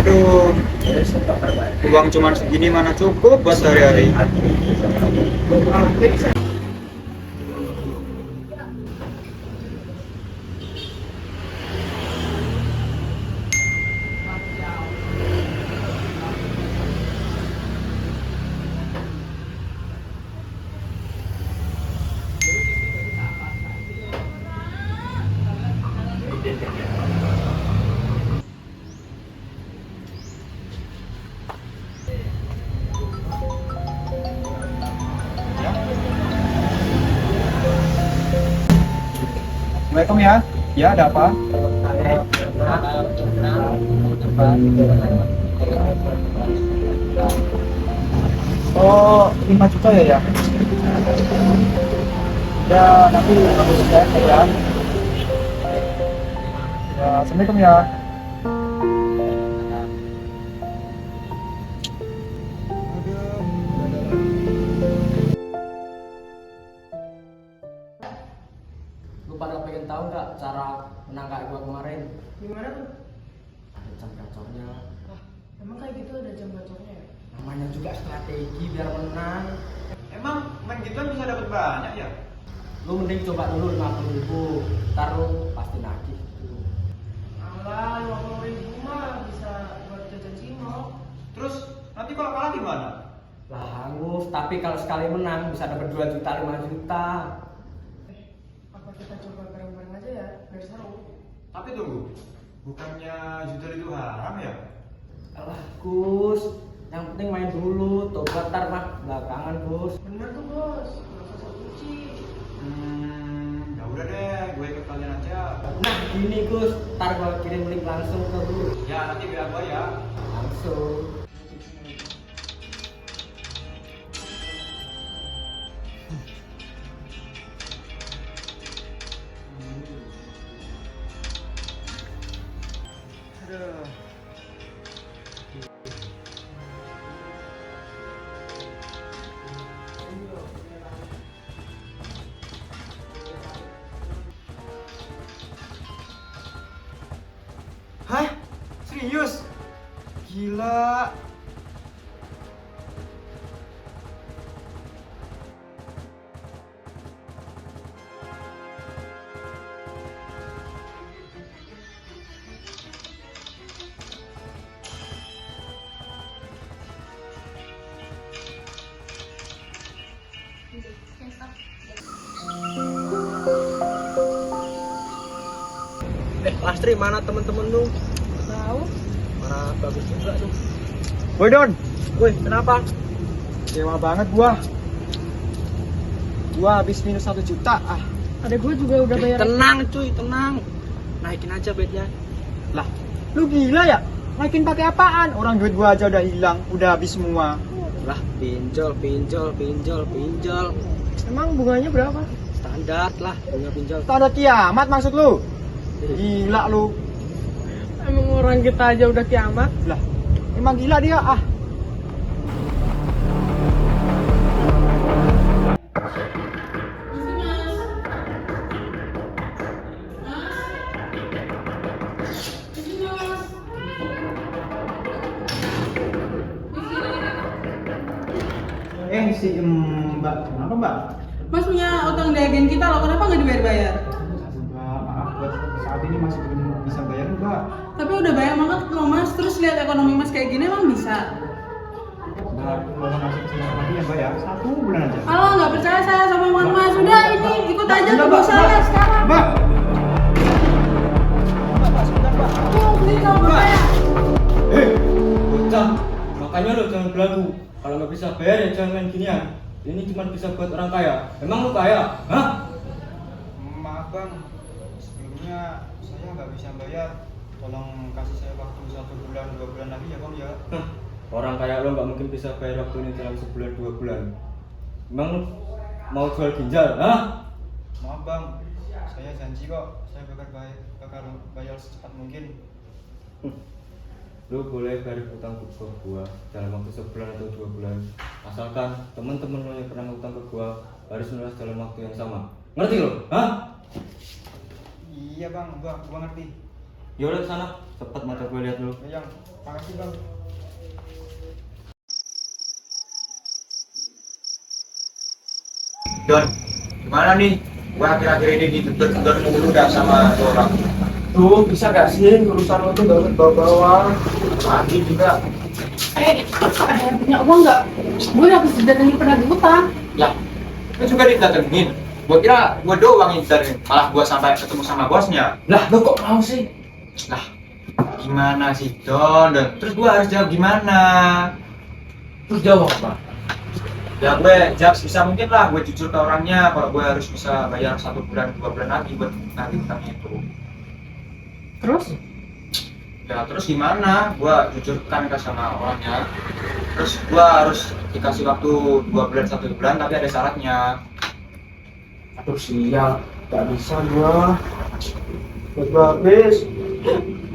Aduh, uang cuma segini mana cukup buat sehari-hari. Assalamualaikum ya. Ya, ada apa? Oh, 5 juta ya ya? Ya, nanti aku selesai ya. Ya, Assalamualaikum ya. Lu pada pengen tahu nggak cara menang kayak gua kemarin? Gimana tuh? Ada jam gacornya. Wah, emang kayak gitu ada jam gacornya ya? Namanya juga strategi biar menang. Emang main gituan bisa dapat banyak ya? Lu mending coba dulu 50.000, ntar lu pasti nagih gitu. Alah, 50.000 mah bisa buat jajan cilok. Terus nanti kalau kalah gimana? Lah hangus, tapi kalau sekali menang bisa dapat 2 juta, 5 juta. Apa kita coba bareng-bareng aja ya, biar seru. Tapi tunggu, bukannya jujur itu haram ya? Alah Gus, yang penting main dulu, tobat ntar mah belakangan Gus. Bener tuh bos, nggak usah suci. Ya udah deh, gue ikut kalian aja. Nah gini Gus, ntar gua kirim link langsung ke lu. Ya nanti biar gue ya. Langsung. Aduh. Hah? Serius? Gila. Lastri, mana temen-temen lu? Tahu? Mana bagus juga tuh. Woi Don, Woi, kenapa? kecewa banget gua. Gua habis minus 1 juta. Ada gue juga udah bayar. Tenang cuy, tenang. Naikin aja bednya. Lah, lu gila ya? Naikin pakai apaan? Orang duit gua aja udah hilang, udah habis semua. Lah, pinjol. Emang bunganya berapa? Standar lah, punya pinjol. Tanda kiamat maksud lu? Gila lu. Emang orang kita aja udah kiamat. Lah, emang gila dia. Si Mbak, kenapa Mbak? Mas punya utang di agen kita loh, kenapa nggak dibayar-bayar? Mbak, maaf buat saat ini masih belum bisa bayar Mbak. Tapi udah banyak banget loh mas, terus lihat ekonomi mas kayak gini emang bisa? Mbak, kalau masih bisa lagi ya Mbak ya, 1 bulan aja. Kalau nggak percaya saya sama mas, udah ini ikut aja Mbak, ke Mbak, bos saya Mbak. sekarang. Mbak. Mbak, sebentar Mbak. Tuh, beli kalau percaya. Bocah dengar lo, jangan belagu. Kalau nggak bisa bayar ya jangan main ginian. Ini cuma bisa buat orang kaya. Emang lu kaya? Hah? Maaf bang, sebelumnya saya nggak bisa bayar. Tolong kasih saya waktu 1 bulan 2 bulan lagi ya bang ya. Orang kaya lo nggak mungkin bisa bayar waktu ini dalam sebulan 2 bulan. Emang lu mau jual ginjal? Hah? Maaf bang, saya janji kok, saya bakal bayar secepat mungkin. Lu boleh bayar utang ke gua dalam waktu sebulan atau 2 bulan, asalkan teman-teman lo yang pernah utang ke gua harus lunas dalam waktu yang sama. Ngerti lo? Hah? Iya bang, gua ngerti. Yaudah sana, cepat mata gua lihat lu. Ya, yang makasih bang. Don, gimana nih? Gua akhir-akhir ini dituntut mulu dah sama orang. Tuh, bisa gak sih urusan lo tuh gak bawa-bawa? Lagi juga. Ada yang punya uang nggak? Gue habis didatengin penagih utang. Ya, lu juga didatengin. Gua kira gua doang yang didatengin. Malah gua sampai ketemu sama bosnya. Lah, lo kok mau sih? Lah, gimana sih Don? Terus gua harus jawab gimana? Terus jawab apa? Ya gue jawab sebisa mungkin lah. Gue jujur ke orangnya kalau gue harus bisa bayar 1 bulan 2 bulan lagi buat nanti utangnya itu. Terus? Ya terus gimana? Gue jujurkan ke sama orangnya. Terus gue harus dikasih waktu 2 bulan 1 bulan tapi ada syaratnya. Aduh sial, gak bisa gua. Gua habis.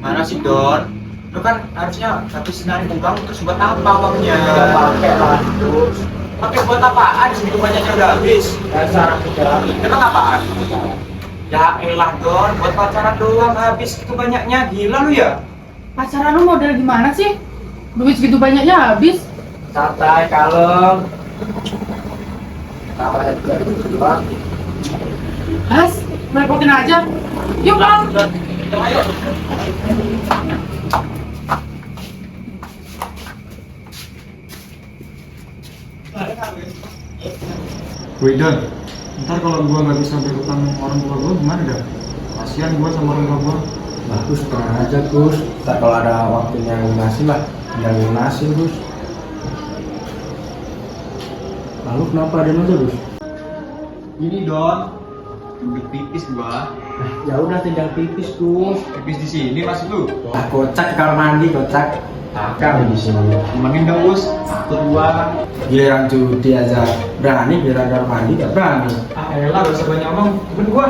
Mana sih Don? Lu kan harusnya habis narik uang terus buat apa uangnya? Gak pakai lah terus. Pakai buat apaan? Segitu banyaknya udah habis. Dasar juga. Emang apaan? Ya elah Don, buat pacaran doang habis segitu banyaknya. Gila lu ya? Pacaran lu model gimana sih? Duit segitu banyaknya habis. Santai, kalem. Tawa juga dua. Has, merepotin aja. Yuk bang. Ayo. Woi Don, ntar kalau gua nggak bisa bayar utang orang tua gua gimana dah? Kasihan gua sama orang tua gua. Bagus, tenang aja Gus. Ntar kalau ada waktunya lunasin lah, tinggal lunasin Gus. Lalu kenapa ada aja Gus? Ini Don, duduk pipis gua. Ya udah tinggal pipis Gus. Pipis di sini maksud lu? Ah, kocak di kamar mandi, kocak. Akal di sini. Gimana dong Us? Takut gua. Giliran judi aja berani, giliran kamar mandi gak berani. Ah elah, gak usah banyak ngomong. Temen gua.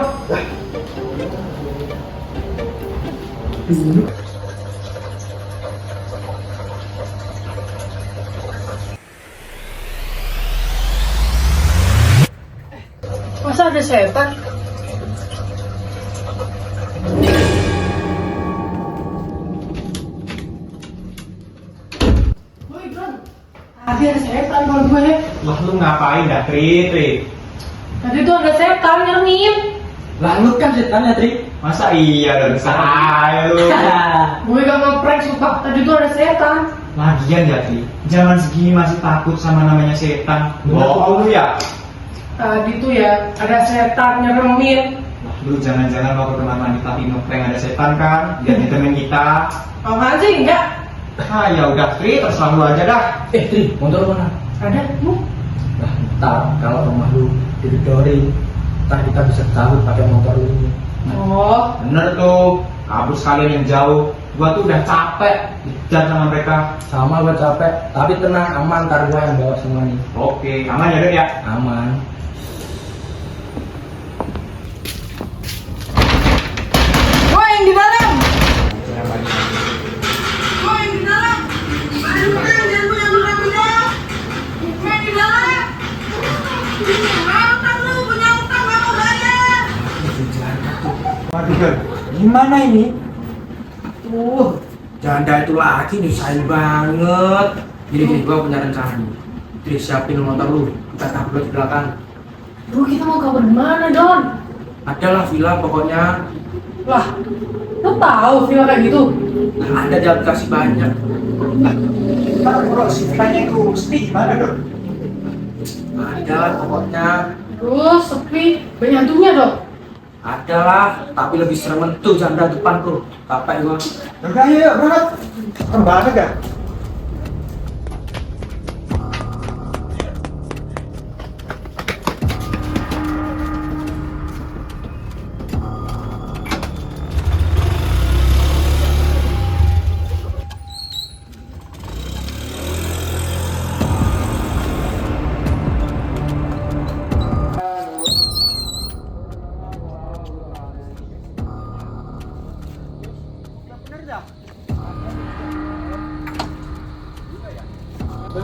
Masa ada setan? Woi bro, tadi ada setan kalau gue. Lah lu ngapain dah, Tri? Tadi tuh ada setan nyermin. Lah lu kan setannya Tri. Masa iya Don, say lu. Gue gak mau prank sumpah. Tadi tuh ada setan. Lagian ya Tri, zaman segini masih takut sama namanya setan. Bohong lu ya? Tadi tuh ya ada setan nyermin. Lu jangan-jangan mau ke kamar mandi tapi ngeprank ada setan kan? Biar temen kita. Mau nggak sih enggak? Ah ya udah Tri, terserah lu aja dah. Tri, motor mana? Ada lu. Nah, ntar kalau rumah lu digedorin, ntar kita bisa cabut pakai motor ini. Oh, Bener tuh, kabur sekalian yang jauh. Gua tuh udah capek dikejar sama mereka. Sama gua capek, tapi tenang, aman, ntar gua yang bawa semua nih. Oke, aman ya Don ya? Aman. gue yang di dalam. Gue yang di dalam. Aduh, jangan punya utang dong. Gue yang di dalam. Utang lu punya utang gak mau bayar. Waduh Don, gimana ini? Janda itu lagi nyusahin banget. Gini, gua punya rencana nih. Tri, siapin motor lu, kita tabrak di belakang. Bro, kita mau kabur di mana, Don? Adalah villa pokoknya. Lah, lo tahu villa kayak gitu? Nah, ada di aplikasi banyak. Ntar kalau si vitanya itu mesti gimana Don? Ada pokoknya. Terus sepi, banyak hantunya dong. Adalah, tapi lebih serem tuh janda depan bro. Capek gua. Udah ayo berangkat. Serem banget ya?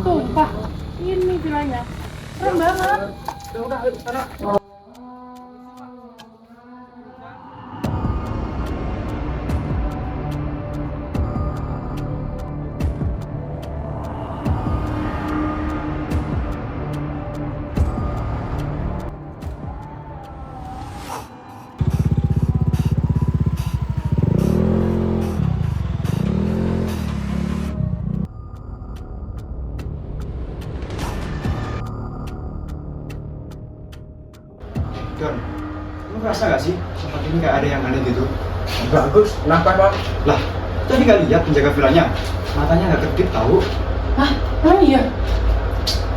Sumpah, ini vilanya. Serem banget. Udah, ayo sana. Don, lu ngerasa gak sih tempat ini kayak ada yang aneh gitu? Enggak, Gus. Kenapa emang? Lah, tadi gak lihat penjaga villanya? Matanya gak kedip tahu. Hah? Emang iya?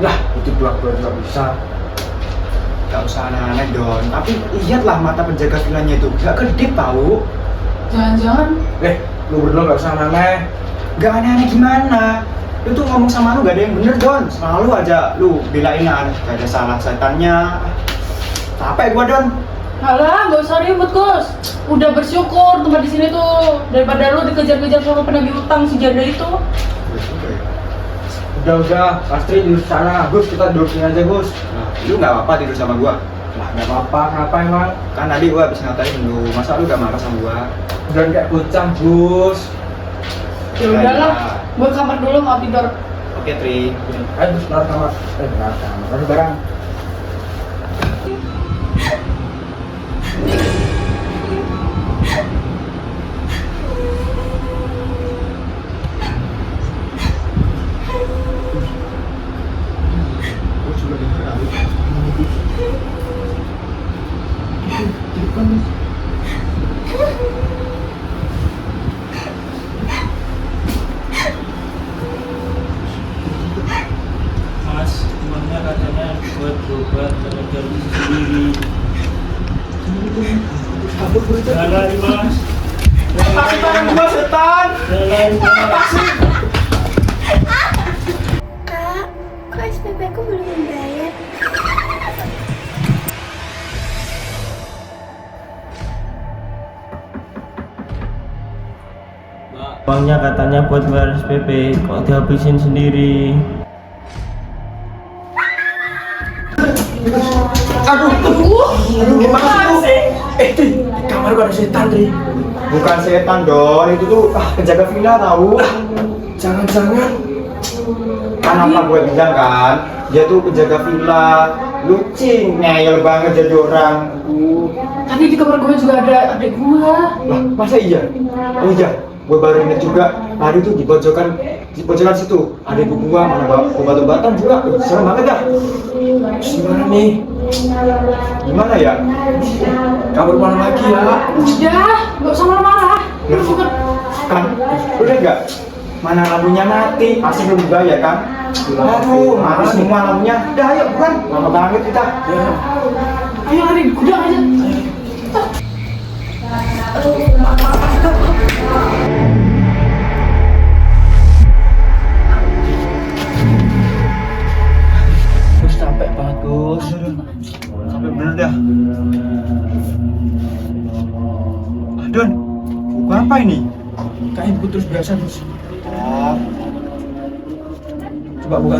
Lah, itu dua-dua juga bisa. Gak usah aneh-aneh Don, tapi lihatlah mata penjaga villanya itu gak kedip tahu. Jangan-jangan Lu berdua gak usah aneh. Gak aneh-aneh gimana? Lu tuh ngomong sama lu gak ada yang bener Don. Selalu aja lu belain gak ada salah setannya. Capek gua Don. Alah, gak usah ribut, Gus. Udah bersyukur tempat di sini tuh daripada lu dikejar-kejar sama penagih utang si janda itu. Udah, Astri di sana. Gus, kita duduk sini aja, Gus. Nah, lu gak apa-apa tidur sama gua? Lah, nggak apa-apa. Kenapa emang? Kan tadi gua habis ngatain lu, masa lu gak marah sama gua? Jangan kayak bocah, Gus. Ya udahlah, gua ke kamar dulu mau tidur. Oke Tri. Ayo, Gus, naruh kamar. Naruh kamar. Naruh barang. Mas, uangnya katanya buat berobat mengejar sendiri. Jalan mas. Lepasin tangan gua setan. Jalan mas. Kak, kok SPP ku belum membayar? Uangnya katanya buat bayar SPP, kok dihabisin sendiri. Aduh, gimana sih? Di kamar gua ada setan, Tri. Bukan setan Don, itu tuh penjaga villa tahu. Jangan-jangan. Kan apa gue bilang kan, dia tuh penjaga villa, lucing, ngeyel banget jadi orang. Tadi di kamar gua juga ada adik gua. Lah, masa iya? Oh iya, gue baru inget juga, tadi tuh di pojokan situ ada ibu gua, mana bawa obat-obatan juga. Serem banget dah. Gimana nih? Gimana ya? Kamar mana lagi ya? Udah, gak usah marah-marah. Lu bukan Kan, udah enggak? Mana lampunya mati, pasti belum dibayar kan? Aduh, mati semua lampunya. Udah ayo, bukan? Lama banget kita. Ya. ayo lari gudang aja. Gus, capek banget, Gus. Sampai bener dah. Don, buku apa ini? Kayak buku terus biasa, Gus. Oh, Coba buka.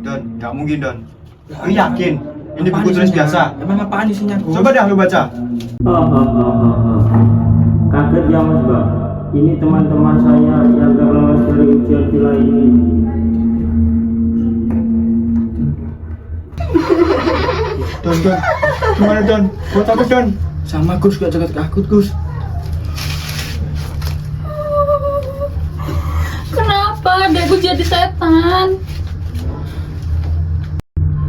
Don, nggak mungkin Don. Lu yakin? Ini buku tulis biasa. Emang apaan isinya, Gus? Coba dah lu baca. Kaget ya mas Mbak. Ini teman-teman saya yang gak lolos dari ujian villa ini. Don, gimana Don? Gua takut Don. Sama Gus, gak jangan takut, Gus. Kenapa adekku jadi setan?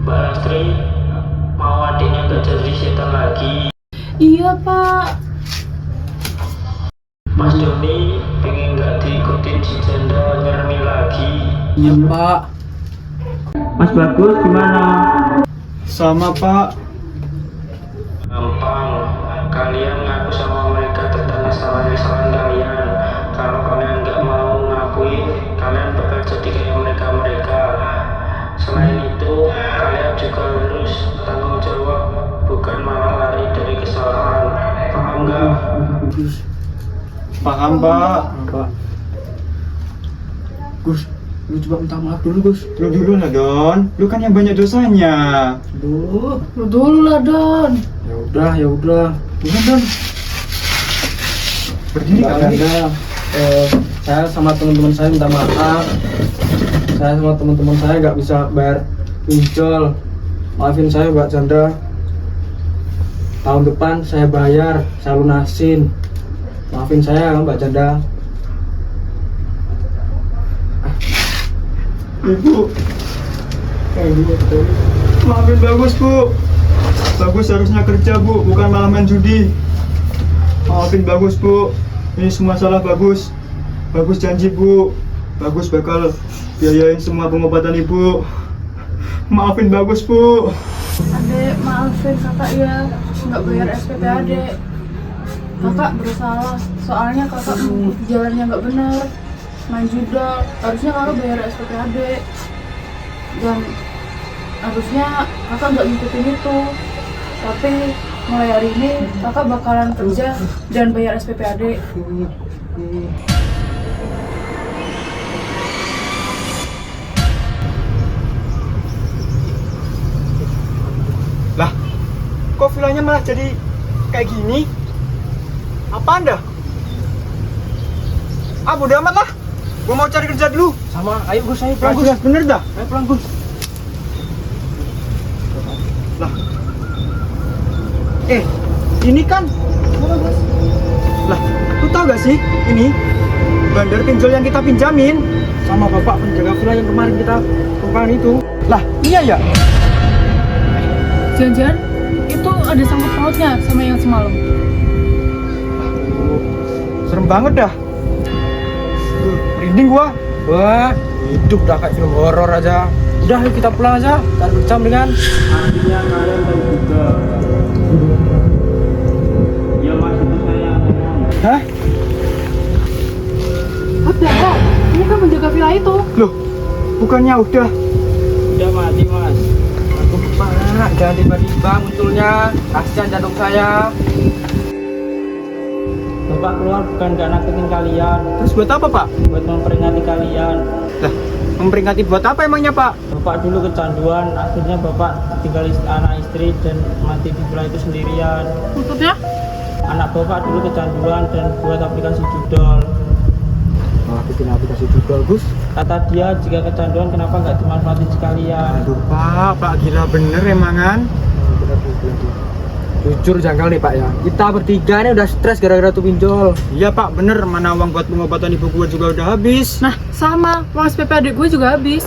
Mbak Astri, mau adiknya gak jadi setan lagi. Iya pak. Mas Doni pengen gak diikutin si janda nyermi lagi. Iya, Pak. Mas Bagus gimana? Sama Pak. Gampang, kalian ngaku sama mereka tentang kesalahan kalian. Kalau kalian nggak mau ngakuin, kalian bakal jadi kayak mereka. Selain itu, kalian juga harus tanggung jawab, bukan malah lari dari kesalahan. Paham nggak? Paham Pak. Gus, lu coba minta maaf dulu Gus. Lu dulu lah Don, lu kan yang banyak dosanya. Duh, Lu dulu lah Don. ya udah. Bukan Don. Berdiri Mbak kali. Janda, saya sama teman-teman saya minta maaf. Saya sama teman-teman saya nggak bisa bayar pinjol. Maafin saya Mbak Janda. Tahun depan saya bayar, saya lunasin. Maafin saya Mbak Janda. Ibu. Maafin Bagus, Bu. Bagus harusnya kerja, Bu, bukan malah main judi. Maafin Bagus, Bu. Ini semua salah Bagus. Bagus janji, Bu. Bagus bakal biayain semua pengobatan Ibu. Maafin Bagus, Bu. Adek, maafin kakak ya, nggak bayar SPP adek. Kakak bersalah, soalnya kakak mengikuti jalan yang nggak benar. Main judol, harusnya kakak bayar SPP adek. Dan harusnya kakak nggak ngikutin itu. Tapi mulai hari ini kakak bakalan kerja dan bayar SPP adek. Lah, kok vilanya malah jadi kayak gini? Apa Anda? Ah, bodo amat lah. Gua mau cari kerja dulu. Sama, ayo Gus, ayo pulang Nah, Gus. jelas bener dah. Ayo pulang Gus. Lah. Ini kan. Lah, lu tau gak sih? Ini bandar pinjol yang kita pinjamin. Sama bapak penjaga villa yang kemarin kita tumpang itu. Lah, iya ya? Jangan-jangan itu ada sangkut pautnya sama yang semalam. Serem banget dah. Merinding gua. Wah, hidup dah kayak film horor aja. Udah, ayo kita pulang aja. Cari kerja mendingan. Artinya kalian tahu juga. Ya mas, itu saya ngomong. Hah? Apa kok? Ini kan penjaga villa itu. Loh, bukannya udah? Udah mati mas. Aduh, Pak, jangan tiba-tiba munculnya. Kasihan jantung saya. Bapak keluar bukan karena nakutin kalian, Terus buat apa, Pak? buat memperingati kalian. Lah, memperingati buat apa emangnya, Pak? Bapak dulu kecanduan, akhirnya bapak tinggal anak istri dan mati di villa itu sendirian. Maksudnya? Anak bapak dulu kecanduan dan buat aplikasi judol. Malah bikin aplikasi judol, Gus. Kata dia, jika kecanduan kenapa nggak dimanfaatin sekalian? Aduh, Pak gila bener emangan. Jujur janggal nih Pak ya. Kita bertiga ini udah stres gara-gara tuh pinjol. Iya, Pak, bener. Mana uang buat pengobatan ibu gua juga udah habis. Nah, sama. Uang SPP adik gue juga habis.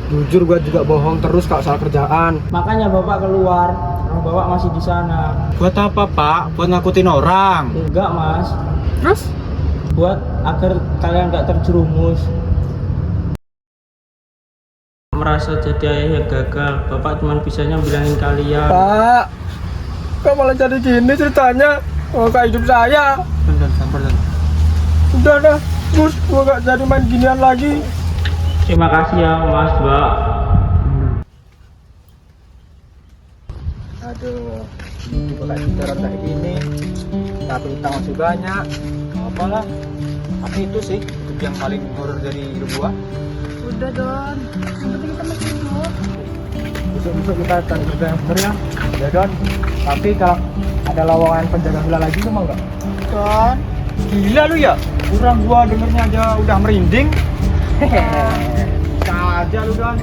Jujur gua juga bohong terus kalau soal kerjaan. Makanya bapak keluar, orang bapak masih di sana. Buat apa, Pak? Buat ngakutin orang. Enggak mas, Terus? buat agar kalian nggak terjerumus. Merasa jadi ayah yang gagal, bapak cuma bisanya bilangin kalian. Pak, kok malah jadi gini ceritanya? Oh, kayak hidup saya. Dan sabar dan. Udah dah, Gus, gua gak jadi main ginian lagi. Terima kasih ya mas, mbak. Aduh, hidup kayak jalan kayak gini. Tapi utang masih banyak. Apa lah? Tapi itu sih hidup yang paling horor dari hidup gua. Udah Don. Yang penting kita masih hidup. Besok kita cari kerja yang bener ya. Ya Don. Tapi kalau ada lowongan penjaga villa lagi lu mau nggak? Don, gila lu ya? Kurang gua dengernya aja udah merinding. Hehehe. Bisa aja lu, Don.